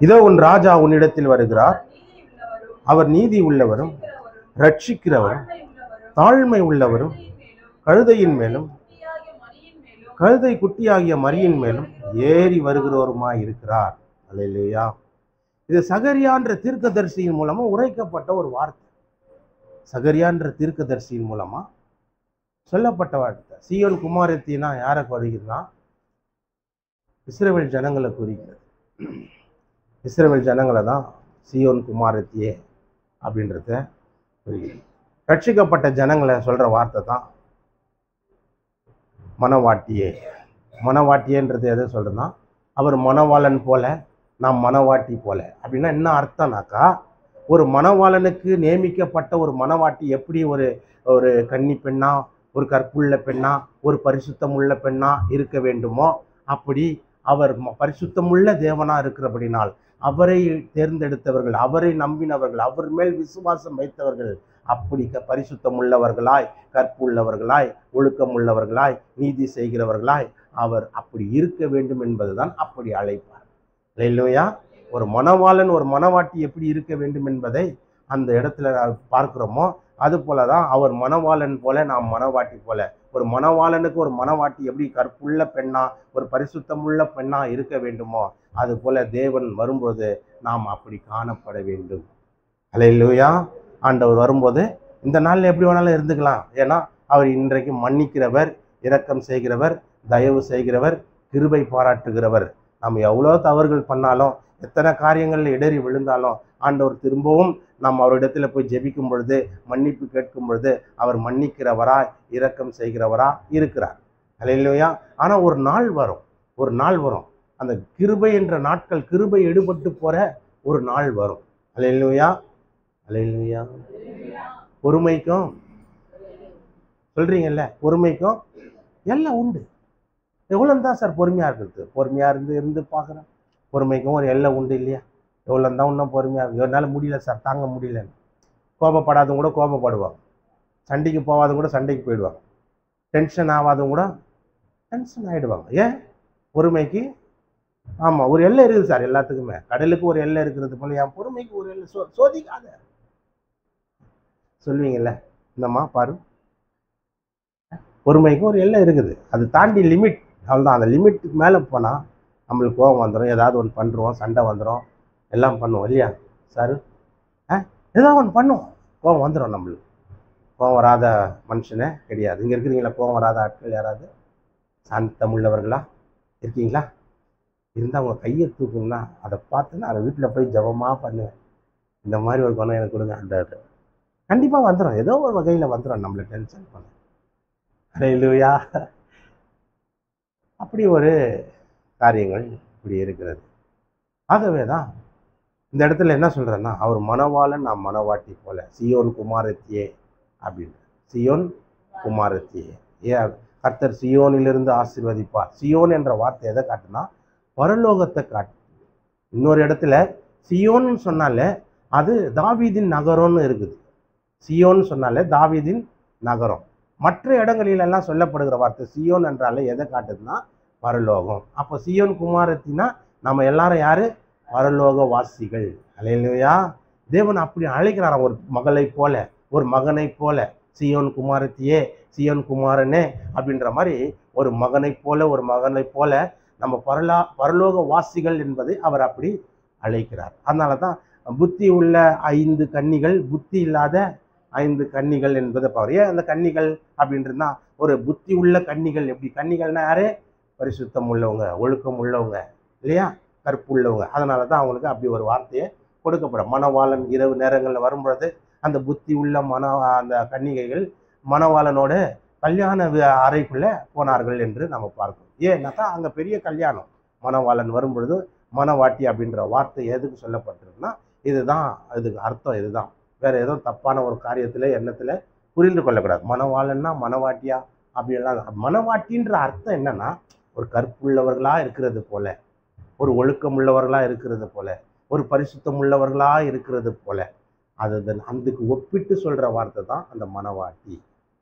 இதோ உன் ராஜா உன்னிடத்தில் வருகிறார், அவர் நீதி உள்ளவரும் ரட்சிக்கிறவரும் தாழ்மை உள்ளவரும் கழுதையின் மேலும் கழுதை குட்டியாகிய மரியின் மேலும் ஏறி வருகிறவருமாய் இருக்கிறார். அல்லேலூயா. இது சகரியான்ற தீர்க்கதரிசியின் மூலமா உரைக்கப்பட்ட ஒரு வார்த்தை. சகரியான்ற தீர்க்கதரிசியின் மூலமா சொல்லப்பட்ட வார்த்தை. சீயோன் குமாரத்தினா யாரை குறிக்குதுன்னா இஸ்ரவேல் ஜனங்களை குறிக்கிறது. இஸ்ரவேல் ஜனங்களை தான் சீயோன் குமாரத்தியே அப்படின்றத குறிக்கிறது. ரட்சிக்கப்பட்ட ஜனங்களை சொல்ற வார்த்தை தான் மனவாட்டியே. மனவாட்டியேன்றது எதை சொல்றதுன்னா, அவர் மணவாளன் போல நாம் மனவாட்டி போல. அப்படின்னா என்ன அர்த்தம்னாக்கா, ஒரு மணவாளனுக்கு நியமிக்கப்பட்ட ஒரு மனவாட்டி எப்படி ஒரு ஒரு கன்னி பெண்ணா, ஒரு கற்புள்ள பெண்ணா, ஒரு பரிசுத்தமுள்ள பெண்ணா இருக்க வேண்டுமோ, அப்படி அவர் பரிசுத்தமுள்ள தேவனா இருக்கிறபடினால் அவரை தேர்ந்தெடுத்தவர்கள், அவரை நம்பினவர்கள், அவர் மேல் விசுவாசம் வைத்தவர்கள் அப்படி பரிசுத்தம் உள்ளவர்களாய், கற்புள்ளவர்களாய், ஒழுக்கம் உள்ளவர்களாய், நீதி செய்கிறவர்களாய் அவர் அப்படி இருக்க வேண்டும் என்பதுதான் அப்படி அழைப்பார். இல்லையா? ஒரு மணவாளன் ஒரு மணவாட்டி எப்படி இருக்க வேண்டும் என்பதை அந்த இடத்துல பார்க்கிறோமோ, அது போலதான் அவர் மணவாளன் போல நாம் மணவாட்டி போல. ஒரு மணவாளனுக்கு ஒரு மணவாட்டி எப்படி கற்புள்ள பெண்ணா, ஒரு பரிசுத்தமுள்ள பெண்ணா இருக்க வேண்டுமோ, அது போல தேவன் வரும்போது நாம் அப்படி காணப்பட வேண்டும். அல்லேலூயா. ஆண்டவர் வரும்போது இந்த நாளில் எப்படி வேணாலும் இருந்துக்கலாம். ஏன்னா அவர் இன்றைக்கு மன்னிக்கிறவர், இரக்கம் செய்கிறவர், தயவு செய்கிறவர், கிருபை பாராட்டுகிறவர். நம்ம எவ்வளோ தவறுகள் பண்ணாலும், எத்தனை காரியங்களில் இடறி விழுந்தாலும், ஆண்டவர் திரும்பவும் நாம் அவரிடத்துல போய் ஜெபிக்கும் பொழுது, மன்னிப்பு கேட்கும் பொழுது அவர் மன்னிக்கிறவராய், இரக்கம் செய்கிறவரா இருக்கிறார். அல்லேலூயா. ஆனால் ஒரு நாள் வரும், ஒரு நாள் வரும், அந்த கிருபை என்ற நாட்கள், கிருபை எடுபட்டு போற ஒரு நாள் வரும். அல்லேலூயா. அல்லேலூயா. பொறுமைக்கும் சொல்றீங்கல்ல, பொறுமைக்கும் எல்லாம் உண்டு. எவ்வளவு தான் சார் பொறுமையா இருக்கிறது? பொறுமையா இருந்து பார்க்குறேன். பொறுமைக்கும் ஒரு எல்லாம் உண்டு இல்லையா? எவ்வளோ தான் இன்னும் பொறுமையா இருக்கு. என்னால் முடியல சார், தாங்க முடியலன்னு. கோபப்படாதவங்க கூட கோபப்படுவாங்க, சண்டைக்கு போகாதவங்க கூட சண்டைக்கு போயிடுவாங்க, டென்ஷன் ஆகாதவங்க கூட டென்ஷன் ஆகிடுவாங்க. ஏன்? பொறுமைக்கு ஆமாம் ஒரு எல்லை இருக்குது சார் எல்லாத்துக்குமே. கடலுக்கு ஒரு எல்லை இருக்கிறது போல என் பொறுமைக்கு ஒரு எல்லை. சோதிக்காத சொல்லுவீங்கல்ல, இந்தம்மா பாரு, பொறுமைக்கு ஒரு எல்லை இருக்குது, அது தாண்டி லிமிட், அவ்வளோதான். அந்த லிமிட்டுக்கு மேலே போனால் நம்மளுக்கு கோபம் வந்துடும், ஏதாவது ஒன்று பண்ணுறோம், சண்டை வந்துடும், எல்லாம் பண்ணுவோம் இல்லையா சார்? ஏதாவது ஒன்று பண்ணுவோம், கோபம் வந்துடும் நம்மளுக்கு. கோபம் வராத மனுஷனே கிடையாது. இங்கே இருக்கிறீங்களா கோபம் வராத ஆட்கள் யாராவது? சாந்தமுள்ளவர்களா இருக்கீங்களா? இருந்தால் அவங்க கையை தூக்குங்கன்னா அதை பார்த்து நான் அதை வீட்டில் போய் ஜபமாக பண்ணுவேன். இந்த மாதிரி ஒரு குணம் எனக்கு கொடுங்க. அந்த கண்டிப்பாக வந்துடும், ஏதோ ஒரு வகையில் வந்துடும் நம்மளை டென்ஷன் பண்ண. அல்லேலூயா. அப்படி ஒரு காரியங்கள் இப்படி இருக்கிறது. ஆகவே தான் இந்த இடத்துல என்ன சொல்கிறேன்னா, அவர் மணவாளன் நாம் மணவாட்டி போல, சியோன் குமாரத்தியே அப்படின்னு. சியோன் குமாரத்தியே. ஏன் கர்த்தர் சியோனிலிருந்து ஆசீர்வதிப்பார். சியோன் என்ற வார்த்தை எதை காட்டுனா, பரலோகத்தை காட்டு. இன்னொரு இடத்துல சியோன்னு சொன்னாலே அது தாவீதின் நகரம்னு இருக்குது. சியோன்னு சொன்னாலே தாவீதின் நகரம். மற்ற இடங்களிலெல்லாம் சொல்லப்படுகிற வார்த்தை சியோன் என்றாலே எதை காட்டுதுன்னா பரலோகம். அப்போ சியோன் குமாரத்தினா நம்ம எல்லாரும் யாரு? பரலோக வாசிகள். அல்லேலூயா. தேவன் அப்படி அழைக்கிறாராம், ஒரு மகளை போல, ஒரு மகனை போல. சியோன் குமாரத்தியே, சியோன் குமாரனே அப்படின்ற மாதிரி ஒரு மகனை போல, ஒரு மகனை போல நம்ம பரலோக வாசிகள் என்பதை அவர் அப்படி அழைக்கிறார். அதனால தான் புத்தி உள்ள 5 கன்னிகள், புத்தி இல்லாத 5 கன்னிகள் என்பதை பாரு. ஏன் அந்த கன்னிகள் அப்படின்றதுனா, ஒரு புத்தி உள்ள கன்னிகள் எப்படி? கன்னிகள்னா யாரு? பரிசுத்தம் உள்ளவங்க, ஒழுக்கம் உள்ளவங்க இல்லையா, கற்பு உள்ளவங்க. அதனால தான் அவங்களுக்கு அப்படி ஒரு வார்த்தையை கொடுக்கப்படும். மணவாளன் இரவு நேரங்களில் வரும்பொழுது அந்த புத்தி உள்ள அந்த கன்னிகைகள் மணவாளனோட கல்யாண அறைக்குள்ள போனார்கள் என்று நம்ம பார்க்கணும். ஏன்னாக்கா அங்கே பெரிய கல்யாணம். மணவாளன் வரும்பொழுது மணவாட்டி அப்படின்ற வார்த்தை எதுக்கு சொல்லப்பட்டிருக்குன்னா, இதுதான் அதுக்கு அர்த்தம். இதுதான், வேற ஏதோ தப்பான ஒரு காரியத்தில் எண்ணத்தில் புரிந்து கொள்ளக்கூடாது. மணவாளன்னா மணவாட்டியா அப்படின்லாம். மணவாட்டின்ற அர்த்தம் என்னன்னா, ஒரு கற்புள்ளவர்களா இருக்கிறது போல, ஒரு ஒழுக்கம் உள்ளவர்களா இருக்கிறது போல, ஒரு பரிசுத்தம் உள்ளவர்களா இருக்கிறது போல, அதுக்கு ஒப்பிட்டு சொல்ற வார்த்தை தான் அந்த மணவாட்டி.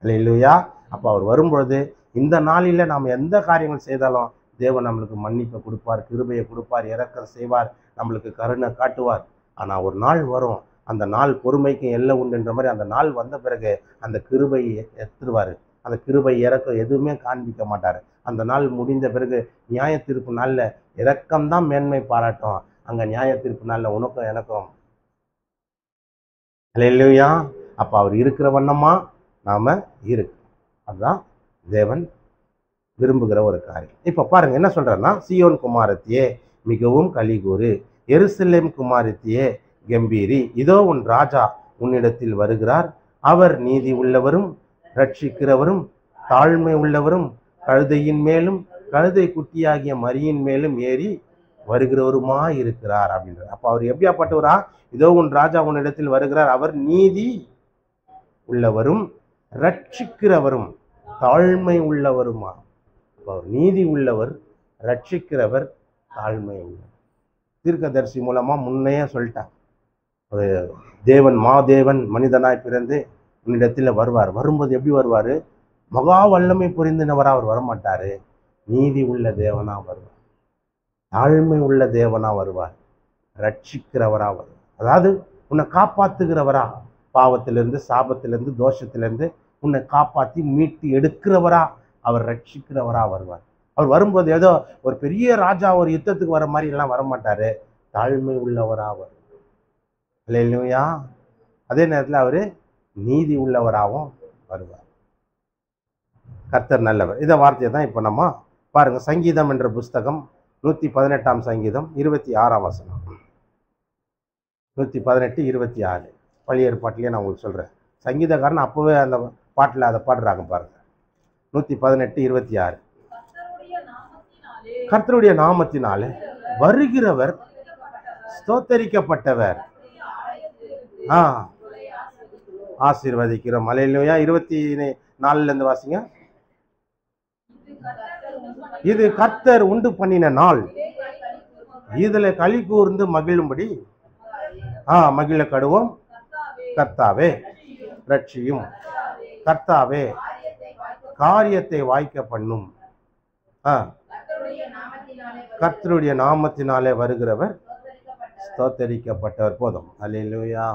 அல்லேலூயா. அப்போ அவர் வரும்பொழுது இந்த நாளில் நாம் எந்த காரியங்கள் செய்தாலும் தேவன் நம்மளுக்கு மன்னிப்பை கொடுப்பார், கிருபையை கொடுப்பார், இரக்கம் செய்வார், நம்மளுக்கு கருணை காட்டுவார். ஆனால் ஒரு நாள் வரும், அந்த நாள் பொறுமைக்கு எல்லை உண்டுன்ற மாதிரி அந்த நாள் வந்த பிறகு அந்த கிருபை எடுத்துருவார். அந்த கிருபை இறக்கம் எதுவுமே காண்பிக்க மாட்டார். அந்த நாள் முடிந்த பிறகு நியாய தீர்ப்பு நாளில் இரக்கம்தான் மேன்மை பாராட்டும். அங்கே நியாய தீர்ப்பு நாளில் உனக்கும் எனக்கும் அல்லேலூயா. அப்போ அவர் இருக்கிற வண்ணமா நாம் இருக்கு. அதுதான் தேவன் விரும்புகிற ஒரு காரியம். இப்போ பாருங்க என்ன சொல்றேன்னா, சீயோன் குமாரத்தியே மிகவும் கலிகூறு, எருசலேம் குமாரத்தியே கம்பீரி, இதோ உன் ராஜா உன்னிடத்தில் வருகிறார். அவர் நீதி உள்ளவரும் ரட்சிக்கிறவரும் தாழ்மை உள்ளவரும் கழுதையின் மேலும் கழுதை குட்டியாகிய மரியின் மேலும் ஏறி வருகிறவருமா இருக்கிறார் அப்படின்றார். அப்போ அவர் எப்படியாப்பட்டவரா? இதோ உன் ராஜா உன்னிடத்தில் வருகிறார். அவர் நீதி உள்ளவரும் ரட்சிக்கிறவரும் தாழ்மை உள்ளவருமா. அவர் நீதி உள்ளவர், ரட்சிக்கிறவர், தாழ்மை உள்ளவர். தீர்க்கதரிசி மூலமா முன்னையே சொல்லிட்டார், ஒரு தேவன் மாதேவன் மனிதனாய் பிறந்து உன்னிடத்தில் வருவார். வரும்போது எப்படி வருவார்? மகா வல்லமை புரிந்தினவரா அவர் வரமாட்டாரு. நீதி உள்ள தேவனா வருவார், தாழ்மை உள்ள தேவனா வருவார், ரட்சிக்கிறவரா வருவார். அதாவது உன்னை காப்பாத்துகிறவரா, பாவத்திலிருந்து சாபத்திலிருந்து தோஷத்திலிருந்து உன்னை காப்பாற்றி மீட்டு எடுக்கிறவரா, அவர் ரட்சிக்கிறவரா வருவார். அவர் வரும்போது ஏதோ ஒரு பெரிய ராஜா ஒரு யுத்தத்துக்கு வர மாதிரி எல்லாம் வரமாட்டாரு, தாழ்மை உள்ளவரா வருவார். அல்லேலூயா. அதே நேரத்தில் அவர் நீதி உள்ளவராகவும் வருவார். கர்த்தர் நல்லவர். இதை வார்த்தையை தான் இப்போ நம்ம பாருங்க. சங்கீதம் என்ற புஸ்தகம் 118 சங்கீதம் 26 வசனம், 118, 26 பழைய ஏற்பாட்டிலேயே நான் உங்களுக்கு சொல்கிறேன். சங்கீதக்காரன் அப்போவே அந்த பாட்டில் அதை பாடுறாங்க பாருங்க. 118, 26 கர்த்தருடைய நாமத்தினாலே வருகிறவர் ஸ்தோத்தரிக்கப்பட்டவர், ஆசீர்வதிக்கிறோம். அல்லேலூயா. 24 வாசிங்க. இது கர்த்தர் உண்டு பண்ணின நாள், இதுல களி கூர்ந்து மகிழும்படி மகிழ கடுவோம். கர்த்தாவே ரட்சியும், கர்த்தாவே காரியத்தை வாய்க்க பண்ணும். கர்த்தருடைய நாமத்தினாலே வருகிறவர் ஸ்தோத்தரிக்கப்பட்டவர். போதும். அல்லேலூயா.